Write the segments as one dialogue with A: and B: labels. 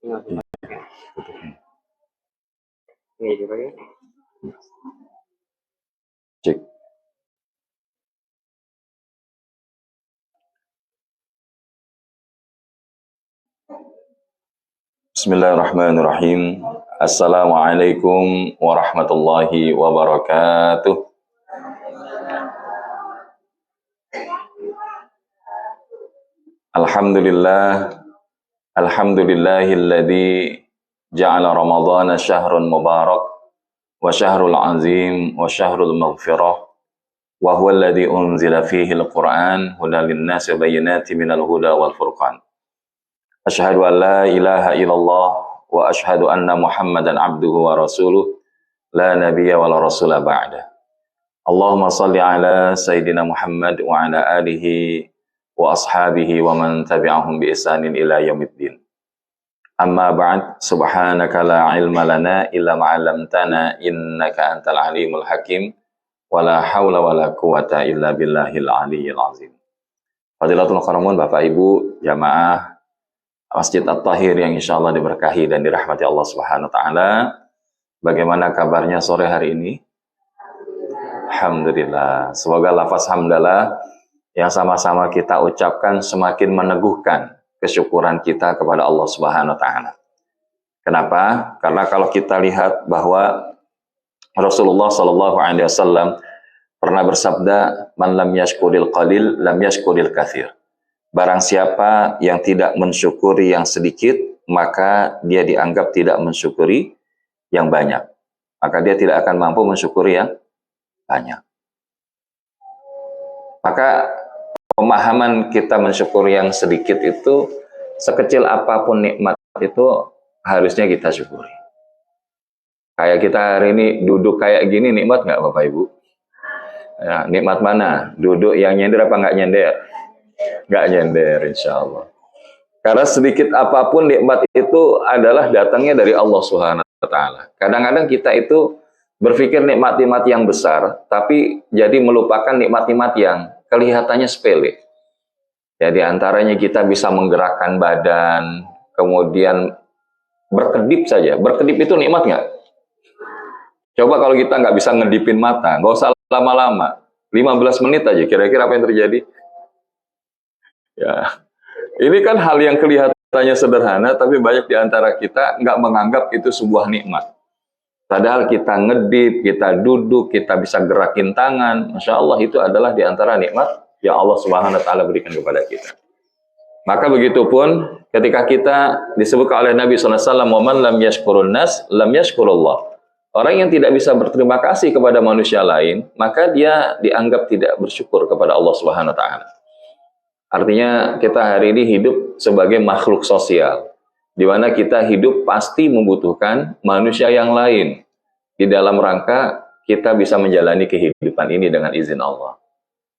A: Nggak dipakai. Nggak dipakai.
B: Cek. Bismillahirrahmanirrahim. Assalamualaikum warahmatullahi wabarakatuh. Alhamdulillah. Alhamdulillahilladzi ja'ala Ramadhana syahrun mubarak wa syahrul azim wa syahrul maghfirah wa huwa alladzi unzila fihi al-Qur'an hudan lin-nasi bayyinatin minal huda wal furqan. Asyhadu an la ilaha illallah wa asyhadu anna Muhammadan abduhu wa rasuluh la nabiyya wa la rasula ba'da. Allahumma salli ala sayyidina Muhammad wa ala alihi wa ashabihi wa man tabi'ahum bi ihsanin ila yaumiddin. Amma ba'd, subhanaka la ilma lana illa ma 'allamtana innaka antal alimul hakim wa la haula wa la quwata illa billahil aliyyil azim. Fadilatul kharamun, Bapak Ibu jamaah Masjid At-Tahir yang insyaallah diberkahi dan dirahmati Allah Subhanahu wa taala. Bagaimana kabarnya sore hari ini? Alhamdulillah. Semoga lafaz hamdalah yang sama-sama kita ucapkan semakin meneguhkan kesyukuran kita kepada Allah Subhanahu wa taala. Kenapa? Karena kalau kita lihat bahwa Rasulullah sallallahu alaihi wasallam pernah bersabda, "Man lam yashkuril qalil lam yashkuril katsir." Barang siapa yang tidak mensyukuri yang sedikit, maka dia dianggap tidak mensyukuri yang banyak. Maka dia tidak akan mampu mensyukuri yang banyak. Maka pemahaman kita mensyukuri yang sedikit itu, sekecil apapun nikmat itu harusnya kita syukuri. Kayak kita hari ini duduk kayak gini, nikmat nggak Bapak Ibu? Ya, nikmat mana? Duduk yang nyender apa nggak nyender? Nggak nyender, insya Allah. Karena sedikit apapun nikmat itu adalah datangnya dari Allah Subhanahu wa taala. Kadang-kadang kita itu berpikir nikmat-nikmat yang besar, tapi jadi melupakan nikmat-nikmat yang kelihatannya sepele. Ya, di antaranya kita bisa menggerakkan badan, kemudian berkedip saja. Berkedip itu nikmat nggak? Coba kalau kita nggak bisa ngedipin mata, nggak usah lama-lama. 15 menit aja, kira-kira apa yang terjadi? Ya, ini kan hal yang kelihatannya sederhana, tapi banyak di antara kita nggak menganggap itu sebuah nikmat. Padahal kita ngedip, kita duduk, kita bisa gerakin tangan, Masya Allah itu adalah di antara nikmat yang Allah Subhanahu wa taala berikan kepada kita. Maka begitupun ketika kita disebutkan oleh Nabi SAW, "Wa man lam yashkurun nas, lam yashkurullah." Orang yang tidak bisa berterima kasih kepada manusia lain, maka dia dianggap tidak bersyukur kepada Allah Subhanahu wa taala. Artinya kita hari ini hidup sebagai makhluk sosial, di mana kita hidup pasti membutuhkan manusia yang lain di dalam rangka kita bisa menjalani kehidupan ini dengan izin Allah.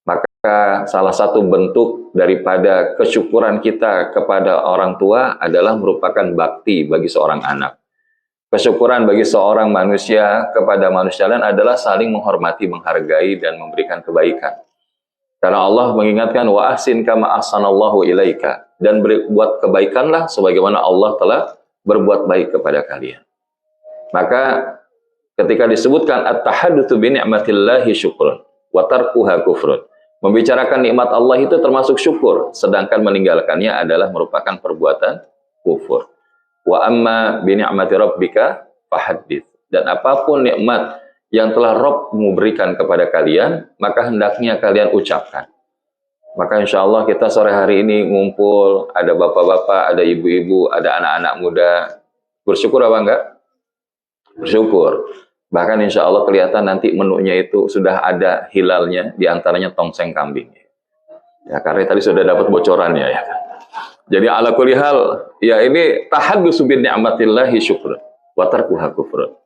B: Maka salah satu bentuk daripada kesyukuran kita kepada orang tua adalah merupakan bakti bagi seorang anak. Kesyukuran bagi seorang manusia kepada manusia lain adalah saling menghormati, menghargai, dan memberikan kebaikan. Karena Allah mengingatkan, wa ahsin kama ahsanallahu ilaika, dan berbuat kebaikanlah sebagaimana Allah telah berbuat baik kepada kalian. Maka ketika disebutkan at-tahaddatsu bi ni'matillahi syukrun wa tarkuha kufrun, membicarakan nikmat Allah itu termasuk syukur, sedangkan meninggalkannya adalah merupakan perbuatan kufur. Wa amma bi ni'mati rabbika fahaddits, dan apapun nikmat yang telah Rabb-mu berikan kepada kalian, maka hendaknya kalian ucapkan. Maka insya Allah kita sore hari ini ngumpul, ada bapak-bapak, ada ibu-ibu, ada anak-anak muda. Bersyukur apa enggak? Bersyukur. Bahkan insya Allah kelihatan nanti menunya itu sudah ada hilalnya, diantaranya tongseng kambing. Ya, karena tadi sudah dapat bocorannya ya kan. Jadi ala kulli hal, ya ini tahaddusu bi ni'matillahi syukrun wa tarkuha kufrun.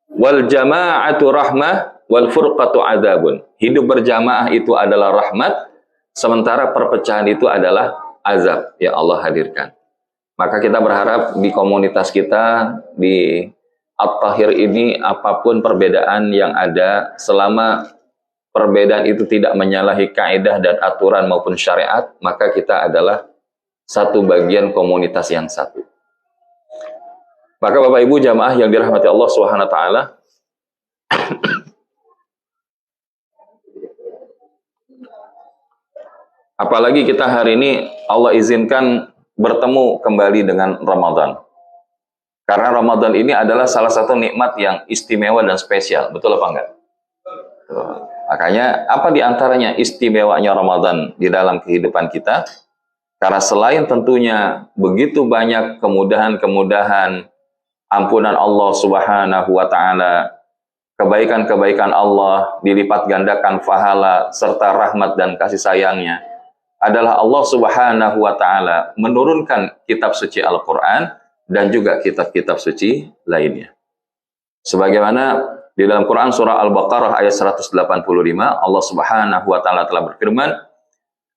B: Wal jama'atu rahmah wal furqatu adzabun. Hidup berjamaah itu adalah rahmat, sementara perpecahan itu adalah azab yang Allah hadirkan. Maka kita berharap di komunitas kita, di At-Tahir ini, apapun perbedaan yang ada, selama perbedaan itu tidak menyalahi kaidah dan aturan maupun syariat, maka kita adalah satu bagian komunitas yang satu. Maka Bapak Ibu jamaah yang dirahmati Allah Subhanahu wa taala, apalagi kita hari ini Allah izinkan bertemu kembali dengan Ramadan. Karena Ramadan ini adalah salah satu nikmat yang istimewa dan spesial. Betul apa enggak? Makanya apa di antaranya istimewanya Ramadan di dalam kehidupan kita? Karena selain tentunya begitu banyak kemudahan-kemudahan, ampunan Allah Subhanahu wa taala, kebaikan-kebaikan Allah, dilipat gandakan pahala serta rahmat dan kasih sayangnya, adalah Allah Subhanahu wa taala menurunkan kitab suci Al-Qur'an dan juga kitab-kitab suci lainnya. Sebagaimana di dalam Quran surah Al-Baqarah ayat 185, Allah Subhanahu wa taala telah berfirman,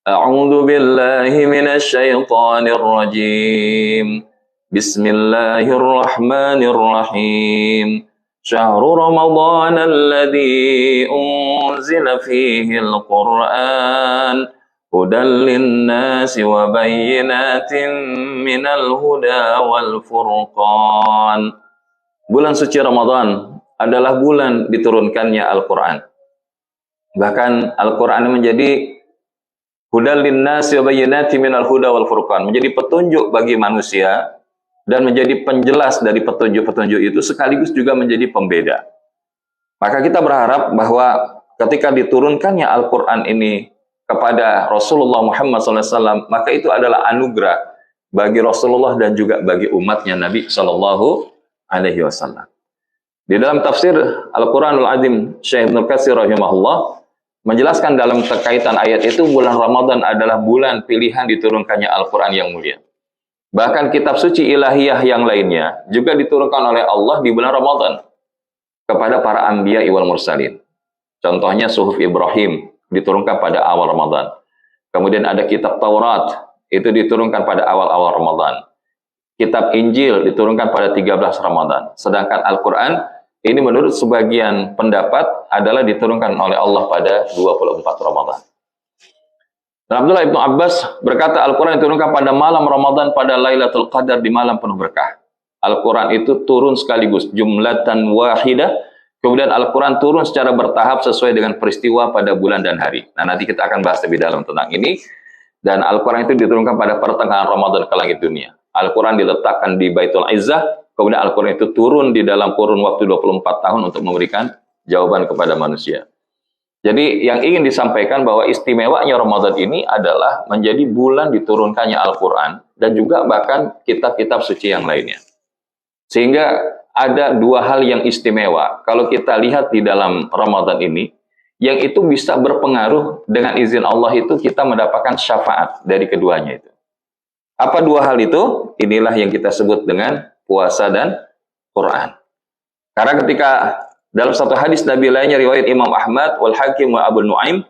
B: A'udzu billahi minasy syaithanir rajim. Bismillahirrahmanirrahim. Syahrul Ramadan alladzi unzila fihi al-Qur'an hudan lin-nasi wa bayyinatin minal huda wal furqan. Bulan suci Ramadan adalah bulan diturunkannya Al-Qur'an. Bahkan Al-Qur'an menjadi hudan lin-nasi wa bayyinatin minal huda wal furqan, menjadi petunjuk bagi manusia dan menjadi penjelas dari petunjuk-petunjuk itu, sekaligus juga menjadi pembeda. Maka kita berharap bahwa ketika diturunkannya Al-Qur'an ini kepada Rasulullah Muhammad SAW, maka itu adalah anugerah bagi Rasulullah dan juga bagi umatnya Nabi SAW. Di dalam tafsir Al-Quranul Azim, Syekh Ibnu Katsir rahimahullah menjelaskan dalam terkaitan ayat itu, bulan Ramadan adalah bulan pilihan diturunkannya Al-Quran yang mulia. Bahkan kitab suci ilahiyah yang lainnya juga diturunkan oleh Allah di bulan Ramadan kepada para anbiya wal mursalin. Contohnya Suhuf Ibrahim diturunkan pada awal Ramadan. Kemudian ada kitab Taurat, itu diturunkan pada awal-awal Ramadan. Kitab Injil diturunkan pada 13 Ramadan. Sedangkan Al-Quran ini menurut sebagian pendapat adalah diturunkan oleh Allah pada 24 Ramadan. Dan Abdullah Ibnu Abbas berkata, Al-Quran diturunkan pada malam Ramadan, pada Lailatul Qadar, di malam penuh berkah. Al-Quran itu turun sekaligus, jumlatan wahidah. Kemudian Al-Quran turun secara bertahap sesuai dengan peristiwa pada bulan dan hari. Nah, nanti kita akan bahas lebih dalam tentang ini. Dan Al-Quran itu diturunkan pada pertengahan Ramadan ke langit dunia. Al-Quran diletakkan di Baitul Izzah. Kemudian Al-Quran itu turun di dalam kurun waktu 24 tahun untuk memberikan jawaban kepada manusia. Jadi yang ingin disampaikan bahwa istimewanya Ramadan ini adalah menjadi bulan diturunkannya Al-Quran dan juga bahkan kitab-kitab suci yang lainnya. Sehingga ada dua hal yang istimewa kalau kita lihat di dalam Ramadan ini, yang itu bisa berpengaruh dengan izin Allah itu kita mendapatkan syafaat dari keduanya itu. Apa dua hal itu? Inilah yang kita sebut dengan puasa dan Quran. Karena ketika dalam satu hadis Nabi lainnya riwayat Imam Ahmad wal Hakim wa Abu Nuaim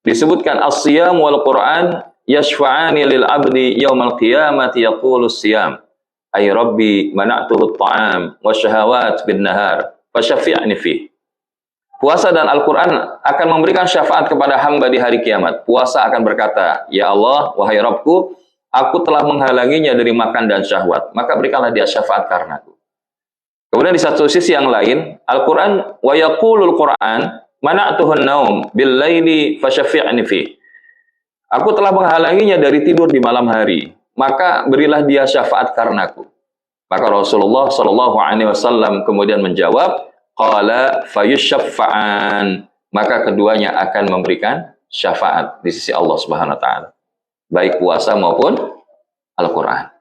B: disebutkan as-siyam wal Quran yashfa'ani lil abdi yaumal qiyamati yaqulu as-siyam ay rabbi mana'tuhu at-ta'am wa syahawat bin nahar fasyafi'ni fi. Puasa dan Al-Quran akan memberikan syafaat kepada hamba di hari kiamat. Puasa akan berkata, ya Allah, wahai Rabbku, aku telah menghalanginya dari makan dan syahwat, maka berikanlah dia syafaat karenaku. Kemudian di satu sisi yang lain, Al-Quran wa yaqulul Quran mana'tuhun naum bil laili fasyafi'ni fi. Aku telah menghalanginya dari tidur di malam hari, maka berilah dia syafaat karenaku. Maka Rasulullah Shallallahu Alaihi Wasallam kemudian menjawab, qala fayusyafa'an, maka keduanya akan memberikan syafaat di sisi Allah Subhanahu Wa Taala, baik puasa maupun Al-Quran.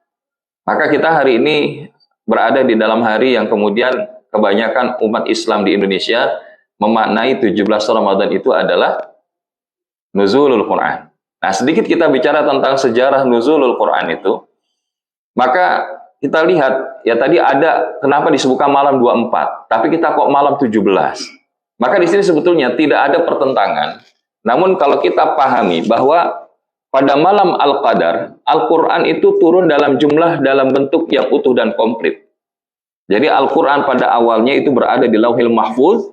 B: Maka kita hari ini berada di dalam hari yang kemudian kebanyakan umat Islam di Indonesia memaknai 17 Ramadan itu adalah nuzulul Quran. Nah, sedikit kita bicara tentang sejarah nuzulul Quran itu, maka kita lihat, ya tadi ada kenapa disebutkan malam 24, tapi kita kok malam 17. Maka di sini sebetulnya tidak ada pertentangan. Namun kalau kita pahami bahwa pada malam Al-Qadar, Al-Quran itu turun dalam jumlah dalam bentuk yang utuh dan komplit. Jadi Al-Quran pada awalnya itu berada di Lauhil Mahfuz,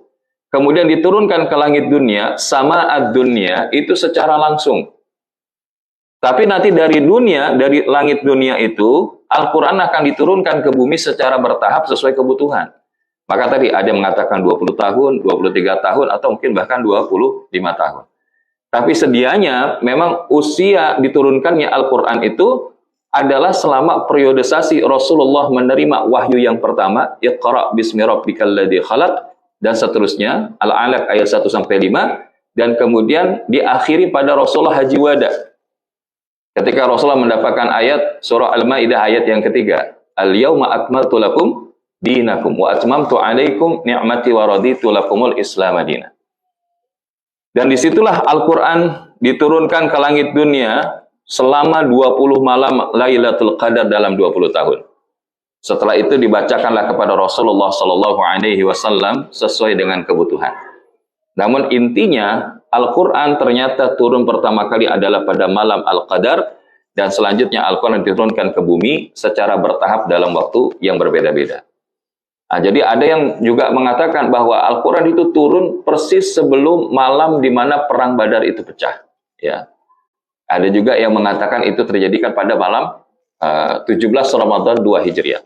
B: kemudian diturunkan ke langit dunia, sama ad-dunia itu secara langsung. Tapi nanti dari dunia, dari langit dunia itu, Al-Quran akan diturunkan ke bumi secara bertahap sesuai kebutuhan. Maka tadi ada yang mengatakan 20 tahun, 23 tahun, atau mungkin bahkan 25 tahun. Tapi sedianya memang usia diturunkannya Al-Quran itu adalah selama periodisasi Rasulullah menerima wahyu yang pertama, Iqra' bismi rabbikal ladzi khalaq, dan seterusnya, Al-Alaq ayat 1-5, dan kemudian diakhiri pada Rasulullah Haji Wada. Ketika Rasulullah mendapatkan ayat surah Al-Maidah ayat yang ketiga, Al-yawma akmaltu lakum dinakum wa atmamtu alaikum ni'mati wa raditu lakumul Islam madina. Dan disitulah Al-Quran diturunkan ke langit dunia selama 20 malam Lailatul Qadar dalam 20 tahun. Setelah itu dibacakanlah kepada Rasulullah Shallallahu Alaihi Wasallam sesuai dengan kebutuhan. Namun intinya Al-Quran ternyata turun pertama kali adalah pada malam Al-Qadar, dan selanjutnya Al-Quran diturunkan ke bumi secara bertahap dalam waktu yang berbeda-beda. Nah, jadi ada yang juga mengatakan bahwa Al-Quran itu turun persis sebelum malam di mana perang Badar itu pecah. Ya. Ada juga yang mengatakan itu terjadikan pada malam 17 Ramadan 2 Hijriah.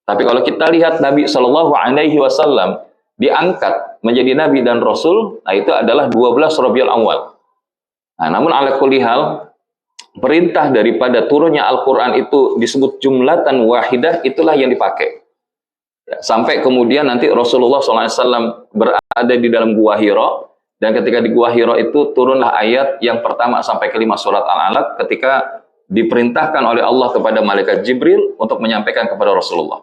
B: Tapi kalau kita lihat Nabi Shallallahu Alaihi Wasallam diangkat menjadi Nabi dan Rasul, nah itu adalah 12 Rabiul Awal. Nah, namun ala kulli hal, perintah daripada turunnya Al-Quran itu disebut jumlatan wahidah, itulah yang dipakai. Ya, sampai kemudian nanti Rasulullah SAW berada di dalam Gua Hira, dan ketika di Gua Hira itu turunlah ayat yang pertama sampai kelima surat Al-Alaq ketika diperintahkan oleh Allah kepada malaikat Jibril untuk menyampaikan kepada Rasulullah.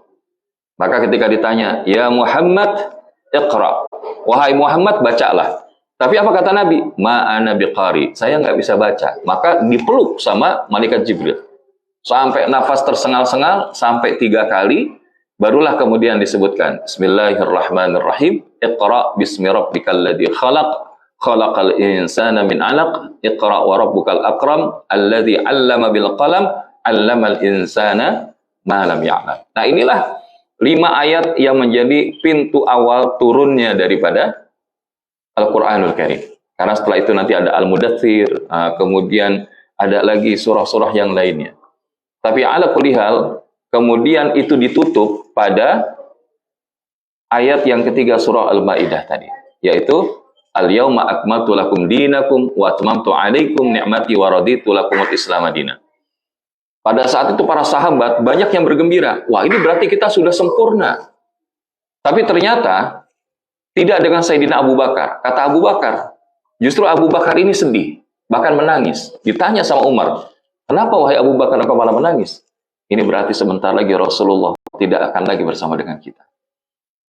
B: Maka ketika ditanya, ya Muhammad, Iqra, wahai Muhammad, bacalah. Tapi apa kata Nabi? Ma'ana biqari, saya nggak bisa baca. Maka dipeluk sama malaikat Jibril. Sampai nafas tersengal-sengal, sampai 3 kali, barulah kemudian disebutkan, Bismillahirrahmanirrahim, Iqra bismi rabbikal ladzi khalaq, khalaqal insana min 'alaq, Iqra wa rabbukal akram, alladzi 'allama bil qalam, 'allamal insana ma lam ya'lam. Nah, inilah 5 ayat yang menjadi pintu awal turunnya daripada Al-Quranul Karim. Karena setelah itu nanti ada Al-Mudaththir, kemudian ada lagi surah-surah yang lainnya. Tapi ala kulli hal, kemudian itu ditutup pada ayat yang ketiga surah Al-Maidah tadi, yaitu Al-yawma akmaltu lakum dinakum wa atmamtu alaikum ni'mati wa raditu lakumul Islam madina. Pada saat itu para sahabat banyak yang bergembira. Wah, ini berarti kita sudah sempurna. Tapi ternyata tidak dengan Sayyidina Abu Bakar. Kata Abu Bakar, justru Abu Bakar ini sedih, bahkan menangis. Ditanya sama Umar, kenapa wahai Abu Bakar engkau malah menangis? Ini berarti sebentar lagi Rasulullah tidak akan lagi bersama dengan kita.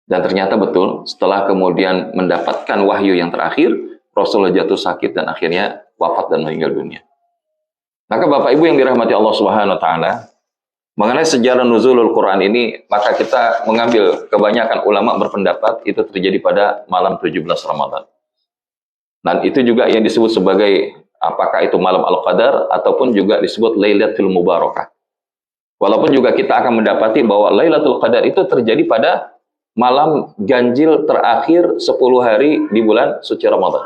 B: Dan ternyata betul, setelah kemudian mendapatkan wahyu yang terakhir, Rasulullah jatuh sakit dan akhirnya wafat dan meninggal dunia. Maka Bapak Ibu yang dirahmati Allah Subhanahu wa taala, mengenai sejarah nuzulul Quran ini, maka kita mengambil kebanyakan ulama berpendapat itu terjadi pada malam 17 Ramadan. Dan itu juga yang disebut sebagai apakah itu malam Al-Qadar ataupun juga disebut Lailatul Mubarakah. Walaupun juga kita akan mendapati bahwa Lailatul Qadar itu terjadi pada malam ganjil terakhir 10 hari di bulan suci Ramadan.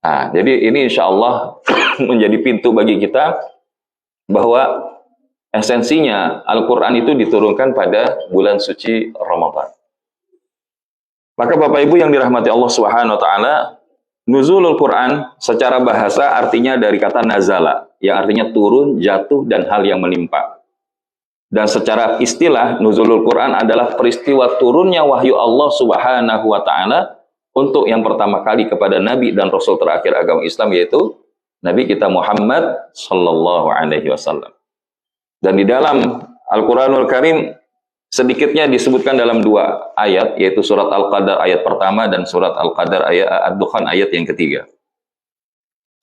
B: Nah, jadi ini insya Allah menjadi pintu bagi kita bahwa esensinya Al-Quran itu diturunkan pada bulan suci Ramadan. Maka Bapak Ibu yang dirahmati Allah Subhanahu wa taala, nuzulul Quran secara bahasa artinya dari kata nazala, yang artinya turun, jatuh, dan hal yang menimpa. Dan secara istilah, nuzulul Quran adalah peristiwa turunnya wahyu Allah Subhanahu wa taala untuk yang pertama kali kepada Nabi dan Rasul terakhir agama Islam, yaitu Nabi kita Muhammad Sallallahu Alaihi Wasallam. Dan di dalam Al-Quranul Karim sedikitnya disebutkan dalam 2 ayat, yaitu surat Al-Qadar ayat pertama dan surat Al-Qadar ayat Ad-Dukhan ayat yang ketiga.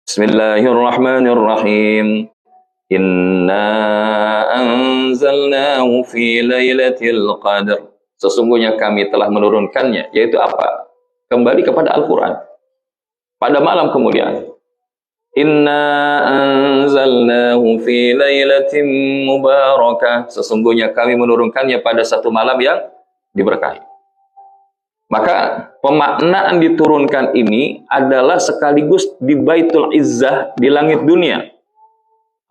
B: Bismillahirrahmanirrahim. Inna anzalnahu fi lailatul qadar. Sesungguhnya kami telah menurunkannya, yaitu apa? Kembali kepada Al-Quran. Pada malam kemudian. Inna anzalnahu fi lailatin mubarakah. Sesungguhnya kami menurunkannya pada satu malam yang diberkahi. Maka pemaknaan diturunkan ini adalah sekaligus di Baitul Izzah di langit dunia.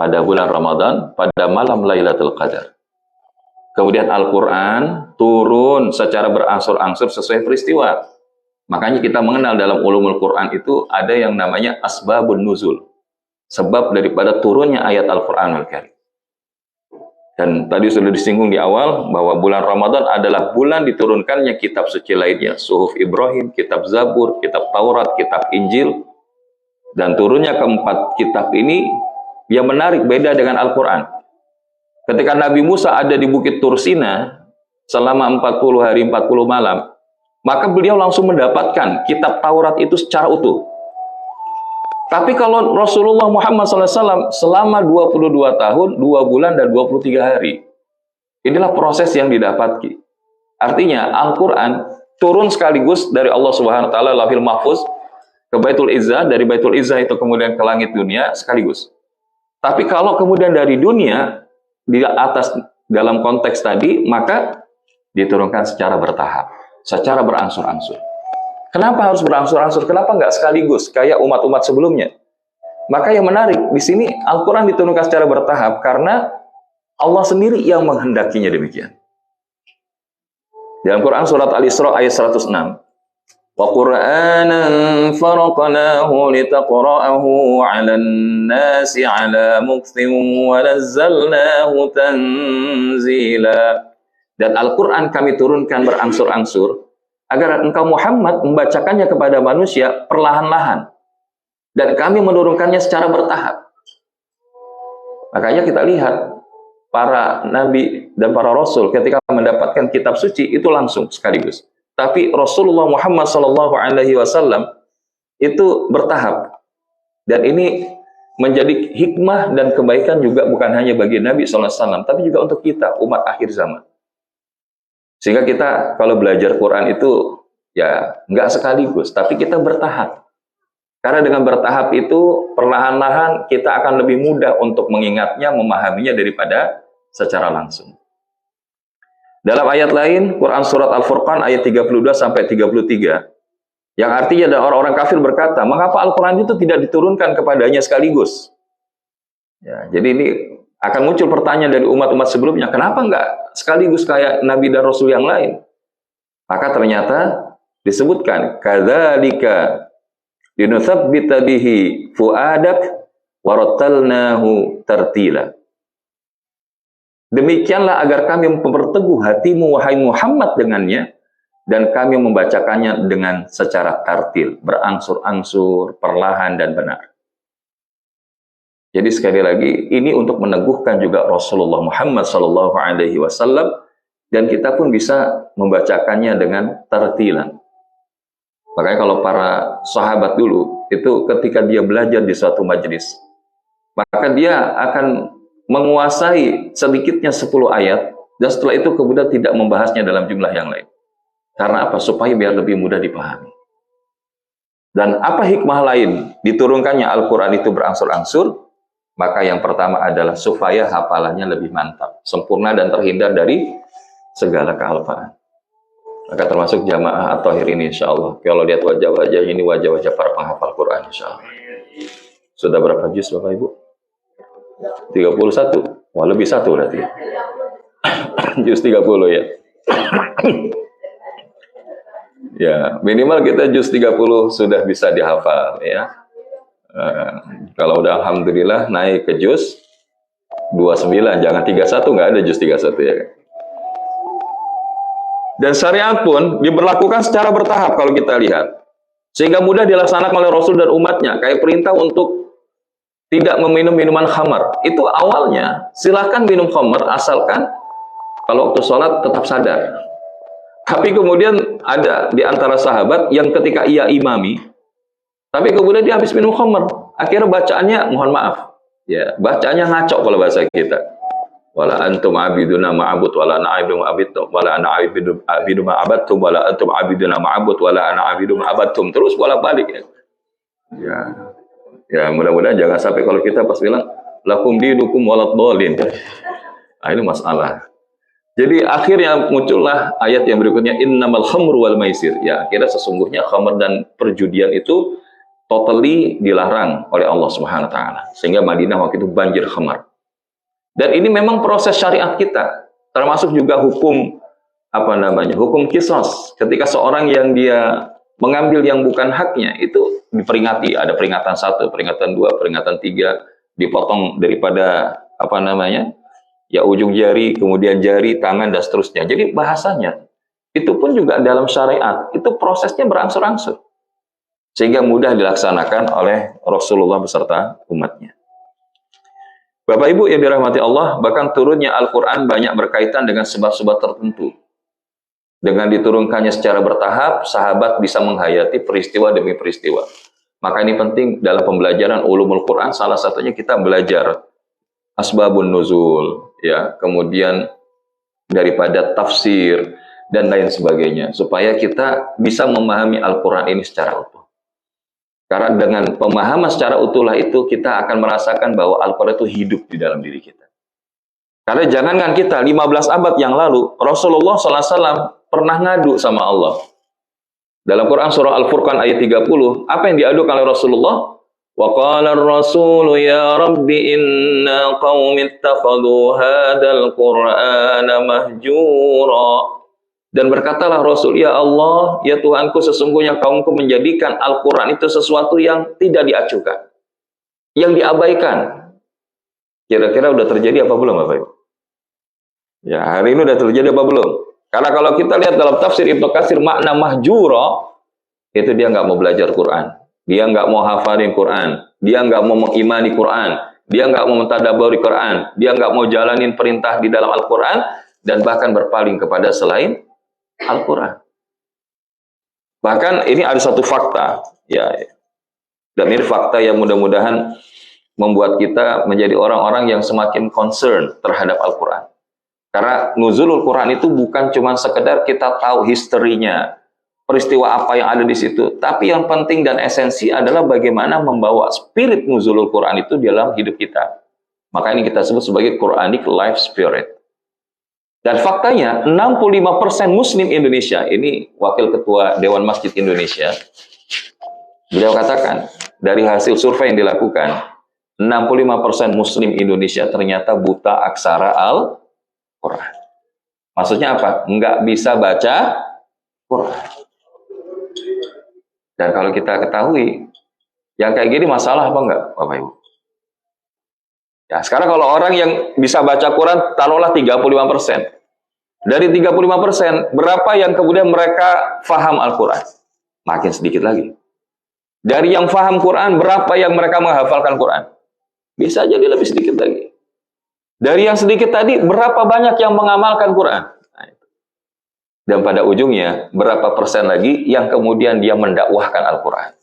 B: pada bulan Ramadan pada malam Lailatul Qadar. Kemudian Al-Quran turun secara berangsur-angsur sesuai peristiwa. Makanya kita mengenal dalam ulumul Quran itu ada yang namanya asbabun nuzul. Sebab daripada turunnya ayat Al-Quranul Karim. Dan tadi sudah disinggung di awal bahwa bulan Ramadan adalah bulan diturunkannya kitab suci lainnya. Suhuf Ibrahim, kitab Zabur, kitab Taurat, kitab Injil. Dan turunnya keempat kitab ini yang menarik beda dengan Al-Quran. Ketika Nabi Musa ada di Bukit Tursina selama 40 hari 40 malam, maka beliau langsung mendapatkan kitab Taurat itu secara utuh. Tapi kalau Rasulullah Muhammad SAW selama 22 tahun, 2 bulan dan 23 hari, inilah proses yang didapati. Artinya Al-Quran turun sekaligus dari Allah Subhanahu Wa Taala Lauhil Mahfuz ke Baitul Izzah, dari Baitul Izzah itu kemudian ke langit dunia sekaligus. Tapi kalau kemudian dari dunia di atas dalam konteks tadi, maka diturunkan secara bertahap, secara berangsur-angsur. Kenapa harus berangsur-angsur? Kenapa nggak sekaligus kayak umat-umat sebelumnya? Maka yang menarik di sini Al-Quran diturunkan secara bertahap karena Allah sendiri yang menghendakinya demikian. Dalam Quran surat Al-Isra ayat 106, wa Qur'anan faraqnahu litaqra'ahu 'alan nasi 'ala mukthin wa nazzalnahu tanzila. Dan Al-Quran kami turunkan berangsur-angsur agar engkau Muhammad membacakannya kepada manusia perlahan-lahan. Dan kami menurunkannya secara bertahap. Makanya kita lihat para nabi dan para rasul ketika mendapatkan kitab suci itu langsung sekaligus. Tapi Rasulullah Muhammad SAW itu bertahap. Dan ini menjadi hikmah dan kebaikan juga bukan hanya bagi Nabi SAW, tapi juga untuk kita, umat akhir zaman. Sehingga kita kalau belajar Quran itu ya nggak sekaligus, tapi kita bertahap. Karena dengan bertahap itu perlahan-lahan kita akan lebih mudah untuk mengingatnya, memahaminya daripada secara langsung. Dalam ayat lain, Quran surat Al-Furqan ayat 32 sampai 33, yang artinya ada orang-orang kafir berkata, mengapa Al-Quran itu tidak diturunkan kepadanya sekaligus? Ya, jadi ini akan muncul pertanyaan dari umat-umat sebelumnya, kenapa enggak sekaligus kayak Nabi dan Rasul yang lain? Maka ternyata disebutkan, kadzalika linutsabbita bihi fuadak warattalnahu tartila. Demikianlah agar kami memperteguh hatimu wahai Muhammad dengannya, dan kami membacakannya dengan secara tartil, berangsur-angsur, perlahan dan benar. Jadi sekali lagi ini untuk meneguhkan juga Rasulullah Muhammad SAW, dan kita pun bisa membacakannya dengan tartilan. Makanya kalau para sahabat dulu itu ketika dia belajar di suatu majelis, maka dia akan menguasai sedikitnya 10 ayat, dan setelah itu kemudian tidak membahasnya dalam jumlah yang lain. Karena apa? Supaya biar lebih mudah dipahami. Dan apa hikmah lain diturunkannya Al-Quran itu berangsur-angsur? Maka yang pertama adalah supaya hafalannya lebih mantap, sempurna dan terhindar dari segala kealpaan. Maka termasuk jamaah at-tahir ini insya Allah. Kalau lihat wajah-wajah ini, wajah-wajah para penghafal Quran insya Allah. Sudah berapa juz Bapak Ibu? 31. Wah, lebih satu berarti. Juz 30 ya. Ya, minimal kita juz 30 sudah bisa dihafal ya. Kalau udah alhamdulillah naik ke juz 29, jangan 31, nggak ada juz 31 ya. Dan syariat pun diberlakukan secara bertahap kalau kita lihat. Sehingga mudah dilaksanakan oleh Rasul dan umatnya. Kayak perintah untuk tidak meminum minuman khamar. Itu awalnya, silakan minum khamar asalkan kalau waktu sholat tetap sadar. Tapi kemudian ada di antara sahabat yang ketika ia imami, tapi kemudian dia habis minum khamar. Akhirnya bacaannya, mohon maaf, ya bacaannya ngaco kalau bahasa kita. Wala antum abiduna ma'abud wala ana abidu ma'abidtum wala ana abidu ma'abadtum wala antum abiduna ma'abud wala ana abidu ma'abadtum, terus bolak-balik ya. Ya mudah-mudahan jangan sampai kalau kita pas bilang lakum dinukum walad dhalin. Nah, ini masalah. Jadi akhirnya muncullah ayat yang berikutnya, innamal khamru wal maisir. Ya, akhirnya sesungguhnya khamr dan perjudian itu totally dilarang oleh Allah Subhanahu wa taala. Sehingga Madinah waktu itu banjir khamar. Dan ini memang proses syariat kita, termasuk juga hukum hukum kisos. Ketika seorang yang dia mengambil yang bukan haknya itu diperingati, ada peringatan 1, peringatan 2, peringatan 3, dipotong daripada ya ujung jari, kemudian jari, tangan dan seterusnya. Jadi bahasanya itu pun juga dalam syariat itu prosesnya berangsur-angsur sehingga mudah dilaksanakan oleh Rasulullah beserta umatnya. Bapak Ibu yang dirahmati Allah, bahkan turunnya Al-Quran banyak berkaitan dengan sebab-sebab tertentu. Dengan diturunkannya secara bertahap, sahabat bisa menghayati peristiwa demi peristiwa. Maka ini penting dalam pembelajaran ulumul Quran, salah satunya kita belajar asbabun nuzul, ya, kemudian daripada tafsir dan lain sebagainya, supaya kita bisa memahami Al-Quran ini secara utuh. Karena dengan pemahaman secara utuhlah itu kita akan merasakan bahwa Al-Quran itu hidup di dalam diri kita. Karena jangankan kita, 15 abad yang lalu, Rasulullah SAW pernah ngadu sama Allah. Dalam Quran surah Al-Furqan ayat 30, apa yang diadukan oleh Rasulullah? Wa qala ar-rasulu ya rabbi inna qaumi ittakhadhu hadzal qur'ana mahjura. Dan berkatalah Rasul, ya Allah, ya Tuhanku, sesungguhnya kaumku menjadikan Al-Quran itu sesuatu yang tidak diacuhkan, yang diabaikan. Kira-kira udah terjadi apa belum, Bapak Ibu? Ya, hari ini udah terjadi apa belum? Karena kalau kita lihat dalam tafsir Ibnu Katsir, makna mahjura, itu dia nggak mau belajar Quran. Dia nggak mau hafalin Quran. Dia nggak mau mengimani Quran. Dia nggak mau mentadabburi Quran. Dia nggak mau jalanin perintah di dalam Al-Quran. Dan bahkan berpaling kepada selain Al-Quran. Bahkan ini ada satu fakta, ya, dan ini fakta yang mudah-mudahan membuat kita menjadi orang-orang yang semakin concern terhadap Al-Quran. Karena nuzulul Quran itu bukan cuma sekedar kita tahu historinya, peristiwa apa yang ada di situ, tapi yang penting dan esensi adalah bagaimana membawa spirit nuzulul Quran itu dalam hidup kita. Maka ini kita sebut sebagai Quranic life spirit. Dan faktanya 65% Muslim Indonesia, ini Wakil Ketua Dewan Masjid Indonesia, beliau katakan dari hasil survei yang dilakukan, 65% Muslim Indonesia ternyata buta aksara Al-Quran. Maksudnya apa? Nggak bisa baca Quran. Dan kalau kita ketahui, yang kayak gini masalah apa enggak, Bapak Ibu? Ya, sekarang kalau orang yang bisa baca Quran, taruhlah 35%. Dari 35%, berapa yang kemudian mereka faham Al-Quran? Makin sedikit lagi. Dari yang faham Quran, berapa yang mereka menghafalkan Quran? Bisa jadi lebih sedikit lagi. Dari yang sedikit tadi, berapa banyak yang mengamalkan Quran? Nah, itu. Dan pada ujungnya, berapa persen lagi yang kemudian dia mendakwahkan Al-Quran?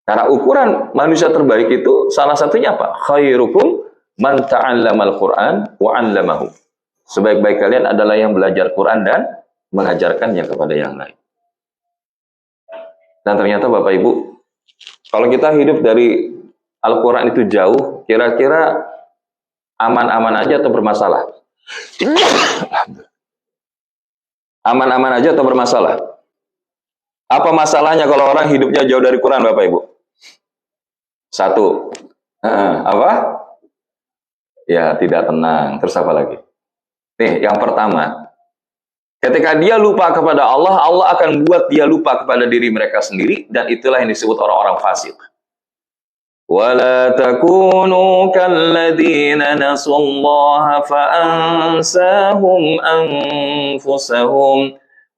B: Karena ukuran manusia terbaik itu salah satunya apa? Khairukum man ta'allamal Qur'an wa 'allamahu. Sebaik-baik kalian adalah yang belajar Quran dan mengajarkannya kepada yang lain. Dan ternyata Bapak Ibu, kalau kita hidup dari Al-Quran itu jauh, kira-kira aman-aman aja atau bermasalah? Aman-aman aja atau bermasalah? Apa masalahnya kalau orang hidupnya jauh dari Quran, Bapak Ibu? Satu, apa? Ya, tidak tenang. Terus apa lagi? Nih, yang pertama, ketika dia lupa kepada Allah, Allah akan buat dia lupa kepada diri mereka sendiri, dan itulah yang disebut orang-orang fasik. وَلَا تَكُونُوا كَالَّذِينَ نَسُوا اللَّهَ فَأَنْسَاهُمْ أَنْفُسَهُمْ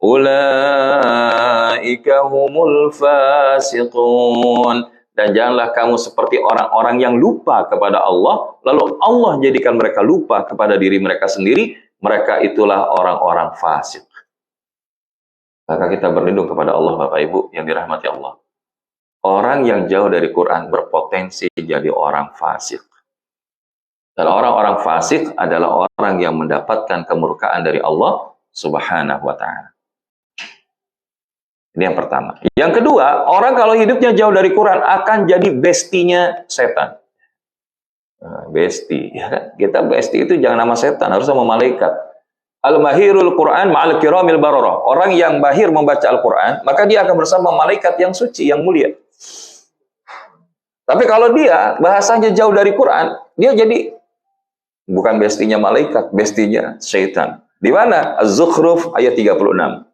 B: أُولَئِكَ هُمُ الْفَاسِقُونَ. Dan janganlah kamu seperti orang-orang yang lupa kepada Allah, lalu Allah jadikan mereka lupa kepada diri mereka sendiri, mereka itulah orang-orang fasik. Maka kita berlindung kepada Allah, Bapak Ibu yang dirahmati Allah. Orang yang jauh dari Quran berpotensi jadi orang fasik. Dan orang-orang fasik adalah orang yang mendapatkan kemurkaan dari Allah Subhanahu wa Ta'ala. Ini yang pertama. Yang kedua, orang kalau hidupnya jauh dari Quran akan jadi bestinya setan. Besti, ya kan? Kita besti itu jangan nama setan, harus sama malaikat. Al-mahirul Quran ma'al kiramil bararah. Orang yang mahir membaca Al-Quran, maka dia akan bersama malaikat yang suci, yang mulia. Tapi kalau dia bahasanya jauh dari Quran, dia jadi bukan bestinya malaikat, bestinya syaitan. Di mana? Az-Zukhruf ayat 36.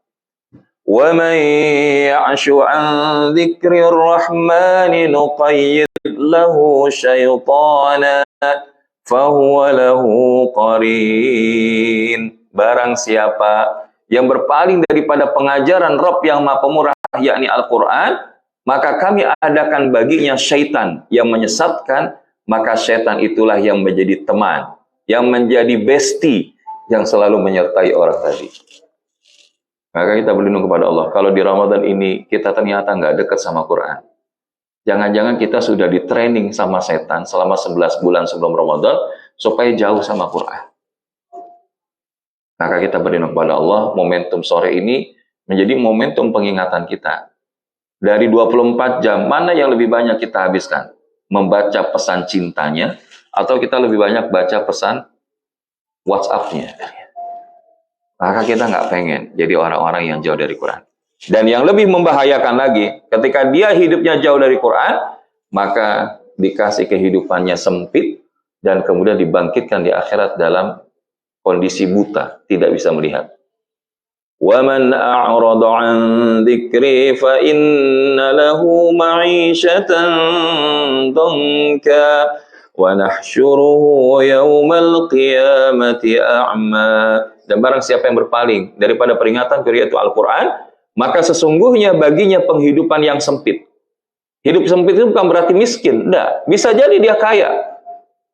B: Wa man ya'shu 'an dzikrir rahmani nuqayyid lahu syaitana fahuwa lahu qarin. Barang siapa yang berpaling daripada pengajaran Rabb yang Maha Pemurah, yakni Al-Quran, maka kami adakan baginya syaitan yang menyesatkan, maka syaitan itulah yang menjadi teman, yang menjadi bestie, yang selalu menyertai orang tadi. Maka kita berlindung kepada Allah. Kalau di Ramadan ini kita ternyata nggak dekat sama Quran, jangan-jangan kita sudah di training sama setan selama 11 bulan sebelum Ramadan supaya jauh sama Quran. Maka kita berlindung kepada Allah, momentum sore ini menjadi momentum pengingatan kita. Dari 24 jam, mana yang lebih banyak kita habiskan? Membaca pesan cintanya, atau kita lebih banyak baca pesan WhatsApp-nya? Maka kita nggak pengen jadi orang-orang yang jauh dari Quran. Dan yang lebih membahayakan lagi, ketika dia hidupnya jauh dari Quran, maka dikasih kehidupannya sempit, dan kemudian dibangkitkan di akhirat dalam kondisi buta, tidak bisa melihat. وَمَنْ أَعْرَضَ عَنْ ذِكْرِي فَإِنَّ لَهُ مَعِيشَةً ضَنْكًا وَنَحْشُرُهُ يَوْمَ الْقِيَامَةِ أَعْمَى. Dan barang siapa yang berpaling daripada peringatan yaitu Al-Quran, maka sesungguhnya baginya penghidupan yang sempit. Hidup sempit itu bukan berarti miskin, enggak. Bisa jadi dia kaya,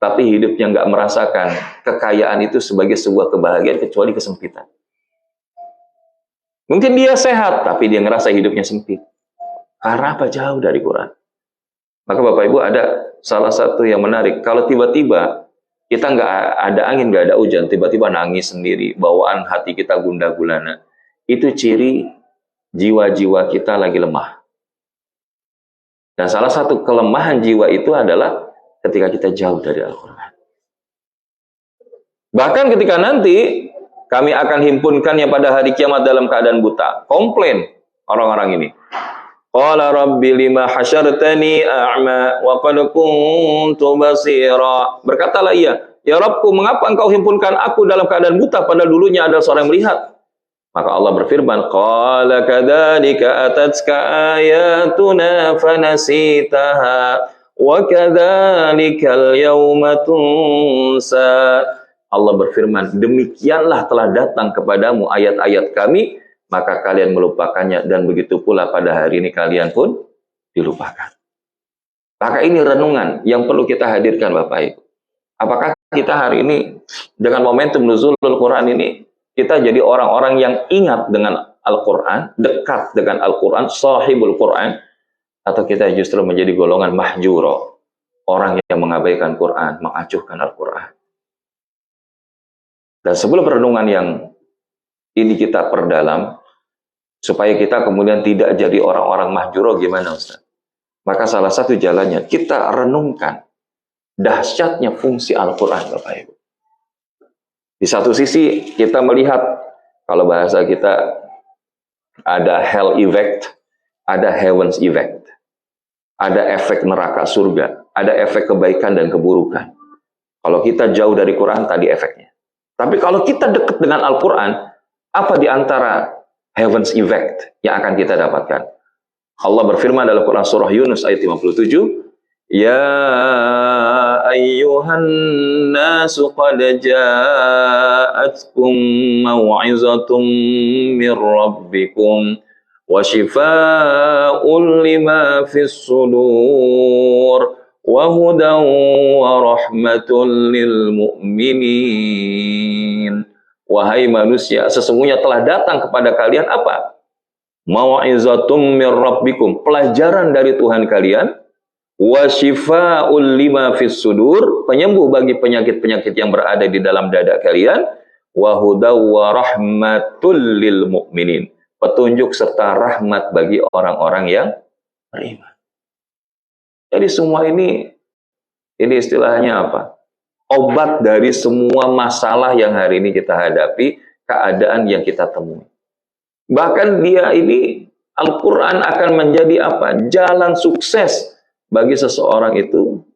B: tapi hidupnya nggak merasakan kekayaan itu sebagai sebuah kebahagiaan kecuali kesempitan. Mungkin dia sehat, tapi dia ngerasa hidupnya sempit. Karena apa? Jauh dari Quran. Maka Bapak Ibu, ada salah satu yang menarik. Kalau tiba-tiba kita nggak ada angin, nggak ada hujan, tiba-tiba nangis sendiri, bawaan hati kita gundah gulana, itu ciri jiwa-jiwa kita lagi lemah. Dan salah satu kelemahan jiwa itu adalah ketika kita jauh dari Al-Quran. Bahkan ketika nanti kami akan himpunkannya pada hari kiamat dalam keadaan buta. Komplain orang-orang ini. Qala rabbi lima hasyartani a'ma wa qad kuntu basira. Berkatalah ia, ya Rabbku, mengapa engkau himpunkan aku dalam keadaan buta padahal dulunya adalah seorang yang melihat? Maka Allah berfirman, qala kadzalika atatka ayatuna fanasitaha wa kadzalikal yauma tunsa. Allah berfirman, demikianlah telah datang kepadamu ayat-ayat kami, maka kalian melupakannya, dan begitu pula pada hari ini kalian pun dilupakan. Maka ini renungan yang perlu kita hadirkan Bapak Ibu. Apakah kita hari ini dengan momentum nuzulul Quran ini, kita jadi orang-orang yang ingat dengan Al-Quran, dekat dengan Al-Quran, sahibul Quran, atau kita justru menjadi golongan mahjuro, orang yang mengabaikan Quran, mengacuhkan Al-Quran. Dan sebelum renungan yang ini kita perdalam, supaya kita kemudian tidak jadi orang-orang mahjuro, gimana Ustaz? Maka salah satu jalannya, kita renungkan dahsyatnya fungsi Al-Quran, Bapak Ibu. Di satu sisi, kita melihat, kalau bahasa kita, ada hell effect, ada heaven's effect. Ada efek neraka surga, ada efek kebaikan dan keburukan. Kalau kita jauh dari Quran, tadi efeknya. Tapi kalau kita dekat dengan Al-Quran, apa di antara heaven's effect yang akan kita dapatkan? Allah berfirman dalam Quran surah Yunus ayat 57, Ya ayyuhan nasu qad ja'atkum maw'izatum min rabbikum wa shifaa'un lima fis sudur wa hudan wa rahmatun lil mu'minin. Wahai manusia, sesungguhnya telah datang kepada kalian apa? Mau'izatum mir rabbikum, pelajaran dari Tuhan kalian, wa shifaa'ul lima fis sudur, penyembuh bagi penyakit-penyakit yang berada di dalam dada kalian, wa hudaw wa rahmatul lil mu'minin, petunjuk serta rahmat bagi orang-orang yang beriman. Jadi semua ini istilahnya apa? Obat dari semua masalah yang hari ini kita hadapi, keadaan yang kita temui. Bahkan dia ini, Al-Quran akan menjadi apa? Jalan sukses bagi seseorang itu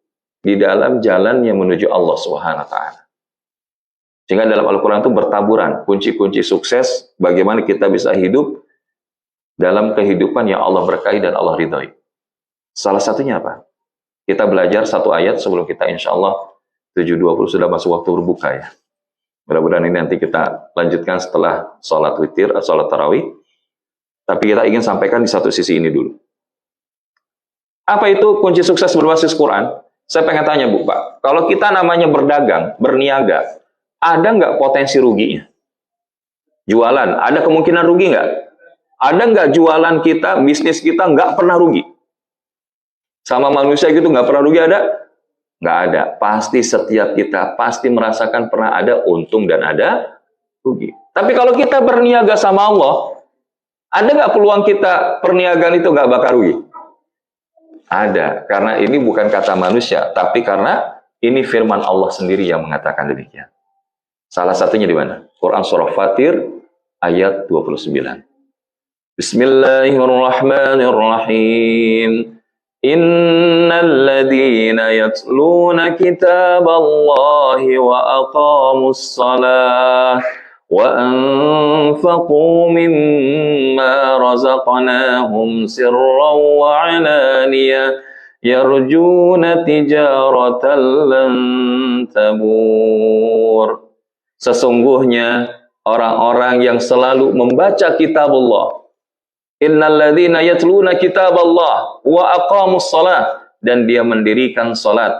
B: di dalam jalan yang menuju Allah Subhanahu wa taala. Sehingga dalam Al-Qur'an itu bertaburan kunci-kunci sukses bagaimana kita bisa hidup dalam kehidupan yang Allah berkahi dan Allah ridhoi. Salah satunya apa? Kita belajar satu ayat sebelum kita insya Allah 7.20 sudah masuk waktu berbuka ya. Mudah-mudahan ini nanti kita lanjutkan setelah sholat witir atau sholat tarawih. Tapi kita ingin sampaikan di satu sisi ini dulu. Apa itu kunci sukses berbasis Quran? Saya pengen tanya Bu, Pak. Kalau kita namanya berdagang, berniaga, ada nggak potensi ruginya? Jualan, ada kemungkinan rugi nggak? Ada nggak jualan kita, bisnis kita nggak pernah rugi? Sama manusia gitu nggak pernah rugi ada? Nggak ada. Pasti setiap kita pasti merasakan pernah ada untung dan ada rugi. Tapi kalau kita berniaga sama Allah, ada nggak peluang kita perniagaan itu nggak bakal rugi? Ada. Karena ini bukan kata manusia, tapi karena ini firman Allah sendiri yang mengatakan demikian. Salah satunya di mana? Quran surah Fatir ayat 29. Bismillahirrahmanirrahim. Innal ladzina yatluna kitaballahi wa aqamus shalah wa anfaqu mimma razaqnahum sirran wa 'alaniyah yarjuna tijaratan lan tabur. Sesungguhnya orang-orang yang selalu membaca kitabullah, innal ladzina yatluna kitaballah wa aqamus shalah, dan dia mendirikan salat,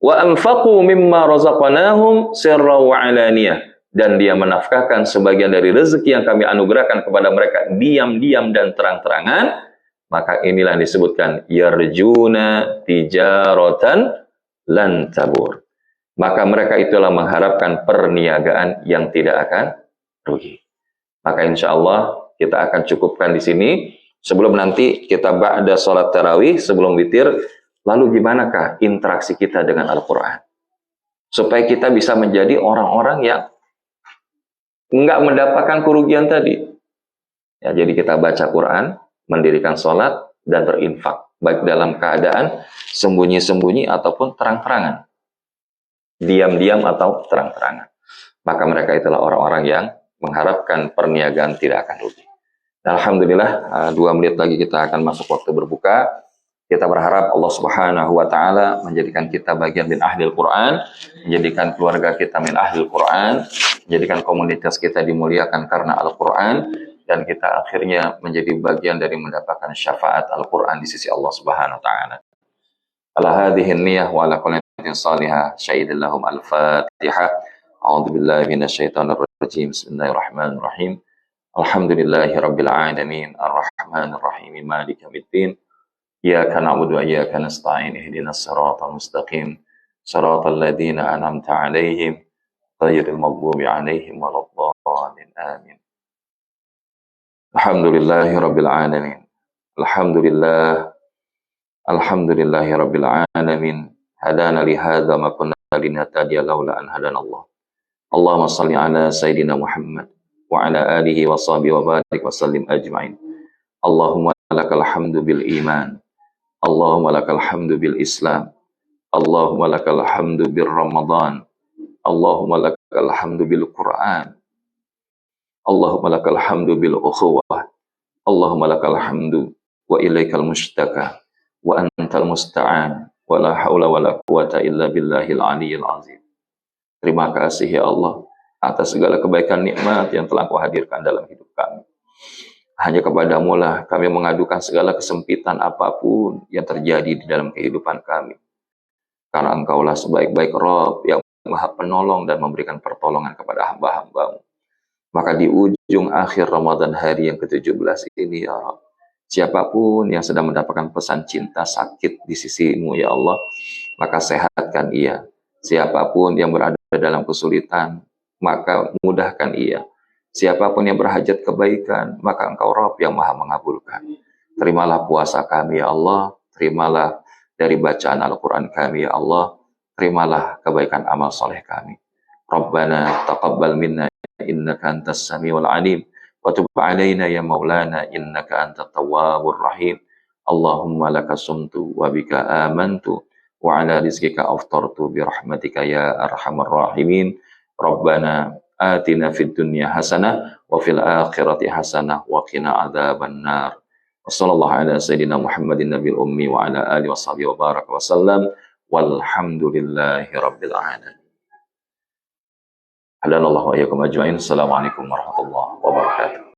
B: wa anfaqu mimma razaqnahum sirran wa 'alaniyah, dan dia menafkahkan sebagian dari rezeki yang kami anugerahkan kepada mereka diam-diam dan terang-terangan, maka inilah yang disebutkan yarjuna tijaratan lan tabur. Maka mereka itulah mengharapkan perniagaan yang tidak akan rugi. Maka insya Allah kita akan cukupkan di sini. Sebelum nanti kita ba'da sholat tarawih, sebelum witir, lalu gimanakah interaksi kita dengan Al-Quran? Supaya kita bisa menjadi orang-orang yang enggak mendapatkan kerugian tadi. Ya, jadi kita baca Quran, mendirikan sholat, dan berinfak. Baik dalam keadaan sembunyi-sembunyi ataupun terang-terangan. Diam-diam atau terang-terangan. Maka mereka itulah orang-orang yang mengharapkan perniagaan tidak akan rugi. Dan alhamdulillah 2 menit lagi kita akan masuk waktu berbuka. Kita berharap Allah Subhanahu wa taala menjadikan kita bagian min ahlil Quran, menjadikan keluarga kita min ahlil Quran, menjadikan komunitas kita dimuliakan karena Al-Quran, dan kita akhirnya menjadi bagian dari mendapatkan syafaat Al-Quran di sisi Allah Subhanahu wa taala. Ala hadhihi niyyah wa ala kulli salihah syahidallahum al-Fatihah. A'udzu billahi minasyaitonir rajim. Bismillahirrahmanirrahim. Alhamdulillahirabbil alamin arrahmanir rahim maliki yaumiddin. Iyyaka na'budu wa iyyaka nasta'in ihdinas siratal mustaqim siratal ladzina an'amta 'alaihim ghairil maghdubi 'alaihim waladdallin amin. Alhamdulillahirabbil alamin. Alhamdulillahirabbil alamin. Hadana li hadza ma kunna linahtadiya laula an hadanallah. Allahumma shalli ala sayidina Muhammad wa ala alihi wa sahbihi wa barik wa sallim ajma'in. Allahumma lakal hamdu bil iman. Allahumma lakal hamdu bil Islam. Allahumma lakal hamdu bil Ramadan. Allahumma lakal hamdu bil Quran. Allahumma lakal hamdu bil ukhuwah. Allahumma lakal hamdu wa ilaikal mushtaka wa antal musta'an wa la haula wa la quwata illa billahil aliyyil azim. Terima kasih ya Allah atas segala kebaikan nikmat yang telah Kau hadirkan dalam hidup kami. Hanya kepadamu lah kami mengadukan segala kesempitan apapun yang terjadi di dalam kehidupan kami. Karena Engkaulah sebaik-baik Rabb yang Maha Penolong dan memberikan pertolongan kepada hamba-Hamba-Mu. Maka di ujung akhir Ramadan hari yang ke-17 ini ya Rabb, siapapun yang sedang mendapatkan pesan cinta sakit di sisi-Mu ya Allah, maka sehatkan ia. Siapapun yang berada dalam kesulitan, maka mudahkan ia. Siapapun yang berhajat kebaikan, maka Engkau Rabb yang Maha mengabulkan. Terimalah puasa kami ya Allah, terimalah dari bacaan Al-Quran kami ya Allah, terimalah kebaikan amal soleh kami. Rabbana taqabbal minna innaka antas samiul alim, wa tub alaina ya maulana innaka antat tawwabur rahim. Allahumma laka sumtu wa bika amantu wa ala rizqika aftartu bi rahmatika ya arhamar rahimin. Rabbana atina fid dunya hasanah wa fil akhirati hasanah wa qina adzabannar. Wassallallahu ala sayyidina Muhammadin nabiyil ummi wa ala alihi washabihi wa baraka wa sallam. Walhamdulillahi rabbil alamin. Hadanallahu wa iyyakum ajmain. Assalamualaikum warahmatullahi wabarakatuh.